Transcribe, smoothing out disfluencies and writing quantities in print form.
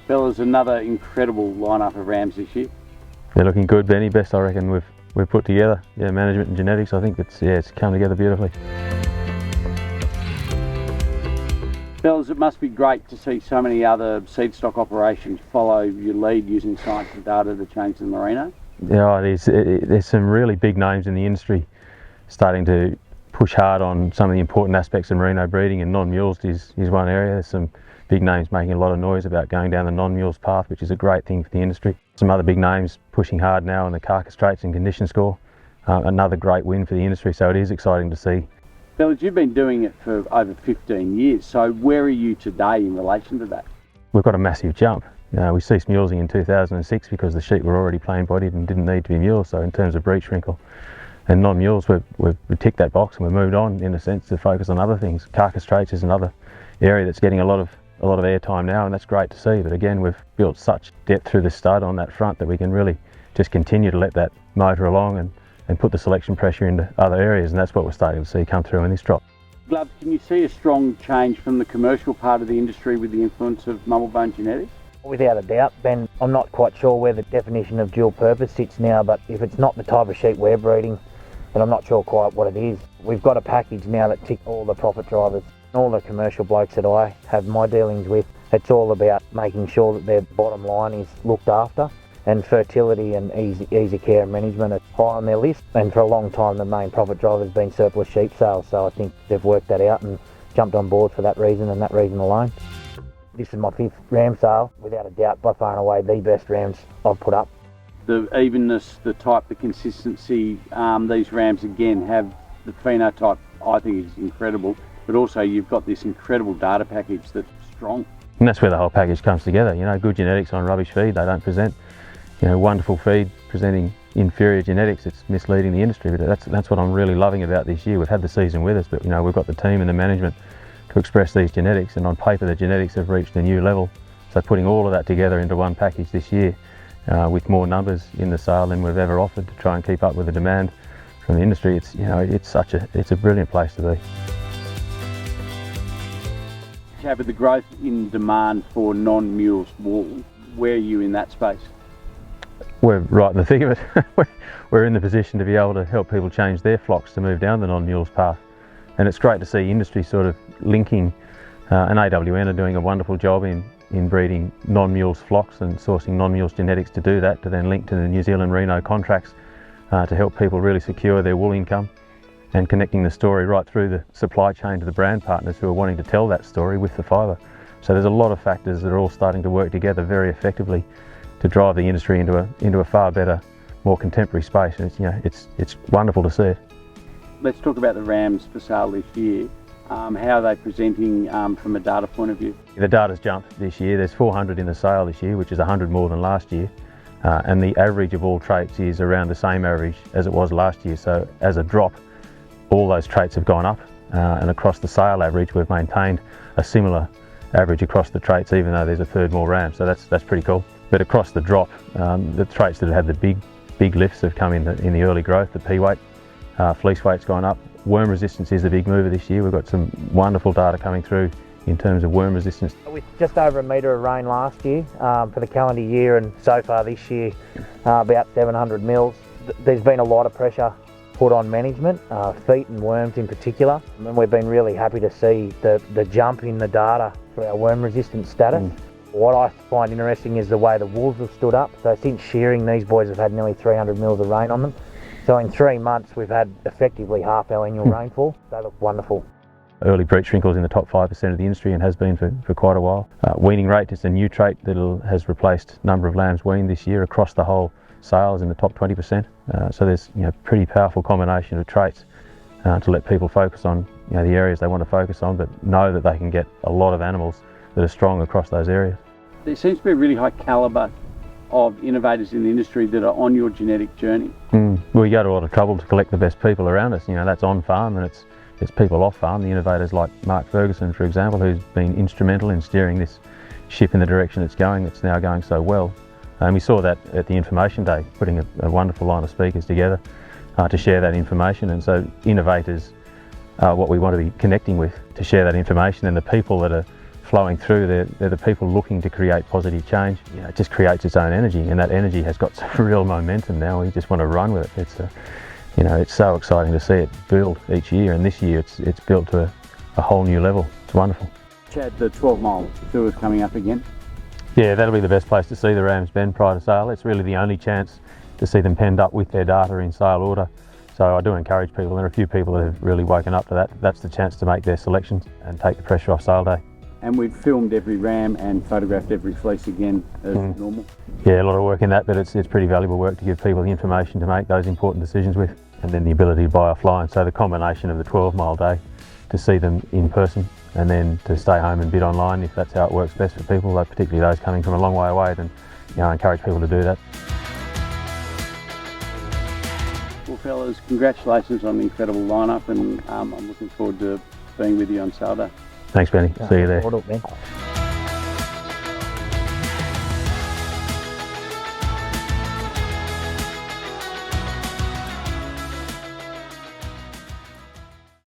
Fellas, another incredible lineup of rams this year. They're looking good, Benny. Best I reckon we've put together. Yeah, management and genetics. I think it's come together beautifully. Fellas, it must be great to see so many other seed stock operations follow your lead using science and data to change the merino. Yeah, it is. There's some really big names in the industry starting to push hard on some of the important aspects of merino breeding, and non-mules is one area. There's some big names making a lot of noise about going down the non-mules path, which is a great thing for the industry. Some other big names pushing hard now on the carcass traits and condition score. Another great win for the industry, so it is exciting to see. Fellas, you've been doing it for over 15 years, so where are you today in relation to that? We've got a massive jump. We ceased mulesing in 2006 because the sheep were already plain bodied and didn't need to be muled, so in terms of breech wrinkle and non-mules, we've ticked that box and we've moved on, in a sense, to focus on other things. Carcass traits is another area that's getting a lot of airtime now, and that's great to see. But again, we've built such depth through the stud on that front that we can really just continue to let that motor along and put the selection pressure into other areas, and that's what we're starting to see come through in this drop. Glove, can you see a strong change from the commercial part of the industry with the influence of Mumblebone genetics? Without a doubt, Ben. I'm not quite sure where the definition of dual purpose sits now, but if it's not the type of sheep we're breeding, then I'm not sure quite what it is. We've got a package now that ticks all the profit drivers. All the commercial blokes that I have my dealings with, it's all about making sure that their bottom line is looked after, and fertility and easy care and management are high on their list. And for a long time the main profit driver has been surplus sheep sales, so I think they've worked that out and jumped on board for that reason and that reason alone. This is my 5th ram sale, without a doubt by far and away the best rams I've put up. The evenness, the type, the consistency, these rams again have the phenotype I think is incredible, but also you've got this incredible data package that's strong. And that's where the whole package comes together. You know, good genetics on rubbish feed, they don't present, wonderful feed presenting inferior genetics. It's misleading the industry, but that's what I'm really loving about this year. We've had the season with us, but we've got the team and the management to express these genetics, and on paper the genetics have reached a new level. So putting all of that together into one package this year, with more numbers in the sale than we've ever offered to try and keep up with the demand from the industry, it's a brilliant place to be. With the growth in demand for non-mules wool, where are you in that space? We're right in the thick of it. We're in the position to be able to help people change their flocks to move down the non-mules path. And it's great to see industry sort of linking, and AWN are doing a wonderful job in breeding non-mules flocks and sourcing non-mules genetics to do that, to then link to the New Zealand Reno contracts to help people really secure their wool income, and connecting the story right through the supply chain to the brand partners who are wanting to tell that story with the fibre. So there's a lot of factors that are all starting to work together very effectively to drive the industry into a far better, more contemporary space, and it's wonderful to see it. Let's talk about the rams for sale this year. How are they presenting from a data point of view? The data's jumped this year. There's 400 in the sale this year, which is 100 more than last year. And the average of all traits is around the same average as it was last year. So as a drop, all those traits have gone up, and across the sale average we've maintained a similar average across the traits, even though there's a third more rams. So that's pretty cool. But across the drop, the traits that have had the big lifts have come in the early growth. The P weight, fleece weight's gone up. Worm resistance is a big mover this year. We've got some wonderful data coming through in terms of worm resistance. With just over a metre of rain last year for the calendar year, and so far this year about 700 mils, there's been a lot of pressure put on management, feet and worms in particular, and we've been really happy to see the jump in the data for our worm resistance status. What I find interesting is the way the wolves have stood up. So since shearing, these boys have had nearly 300 mils of rain on them. So in 3 months we've had effectively half our annual rainfall. They look wonderful. Early breech wrinkles in the top 5% of the industry, and has been for quite a while. Weaning rate is a new trait that has replaced number of lambs weaned this year across the whole sales in the top 20%. So there's pretty powerful combination of traits to let people focus on the areas they want to focus on, but know that they can get a lot of animals that are strong across those areas. There seems to be a really high calibre of innovators in the industry that are on your genetic journey. We go to a lot of trouble to collect the best people around us. That's on farm, and it's people off farm. The innovators like Mark Ferguson, for example, who's been instrumental in steering this ship in the direction it's going. It's now going so well. And we saw that at the information day, putting a wonderful line of speakers together to share that information. And so innovators are what we want to be connecting with to share that information, and the people that are flowing through. They're the people looking to create positive change. You know, it just creates its own energy, and that energy has got some real momentum now. We just want to run with it. It's so exciting to see it build each year, and this year it's built to a whole new level. It's wonderful. Chad, the 12-mile tour is coming up again. Yeah, that'll be the best place to see the rams bend prior to sale. It's really the only chance to see them penned up with their data in sale order. So I do encourage people, and there are a few people that have really woken up to that. That's the chance to make their selections and take the pressure off sale day. And we've filmed every ram and photographed every fleece again as normal. Yeah, a lot of work in that, but it's pretty valuable work to give people the information to make those important decisions with, and then the ability to buy offline. So the combination of the 12-mile day to see them in person, and then to stay home and bid online if that's how it works best for people, particularly those coming from a long way away, then I encourage people to do that. Well, fellas, congratulations on the incredible lineup, and I'm looking forward to being with you on sale day. Thanks, Benny. See you there. Hold up, man.